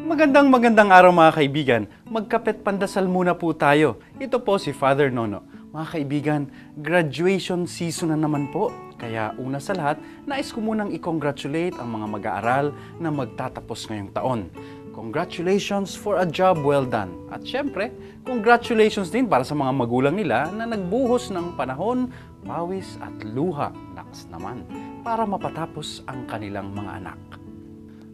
Magandang araw mga kaibigan. Magkapet pandasal muna po tayo. Ito po si Father Nono. Mga kaibigan, graduation season na naman po. Kaya una sa lahat, nais ko munang i-congratulate ang mga mag-aaral na magtatapos ngayong taon. Congratulations for a job well done. At syempre, congratulations din para sa mga magulang nila na nagbuhos ng panahon, pawis at luha, naks naman, para mapatapos ang kanilang mga anak.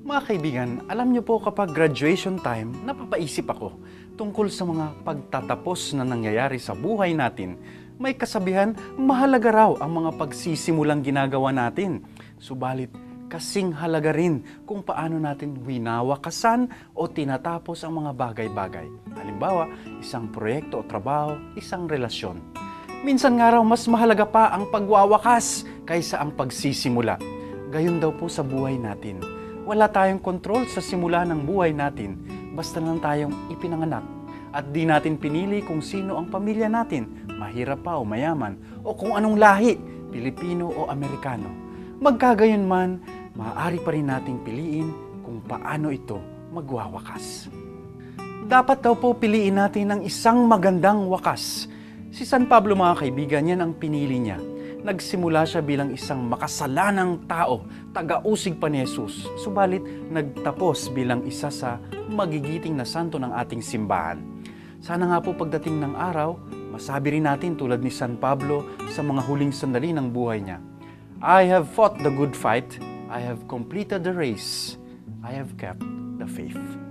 Mga kaibigan, alam niyo po kapag graduation time, napapaisip ako tungkol sa mga pagtatapos na nangyayari sa buhay natin. May kasabihan, mahalaga raw ang mga pagsisimulang ginagawa natin. Subalit, kasing halaga rin kung paano natin winawakasan o tinatapos ang mga bagay-bagay. Halimbawa, isang proyekto o trabaho, isang relasyon. Minsan nga raw, mas mahalaga pa ang pagwawakas kaysa ang pagsisimula. Gayon daw po sa buhay natin. Wala tayong kontrol sa simula ng buhay natin, basta lang tayong ipinanganak. At di natin pinili kung sino ang pamilya natin, mahirap pa o mayaman, o kung anong lahi, Pilipino o Amerikano. Magkagayon man, maaari pa rin nating piliin kung paano ito magwawakas. Dapat daw po piliin natin ang isang magandang wakas. Si San Pablo mga kaibigan, yan ang pinili niya. Nagsimula siya bilang isang makasalanang tao, taga-usig pa ni Jesus. Subalit, nagtapos bilang isa sa magigiting na santo ng ating simbahan. Sana nga po pagdating ng araw, masabi rin natin tulad ni San Pablo sa mga huling sandali ng buhay niya. I have fought the good fight, I have completed the race, I have kept the faith.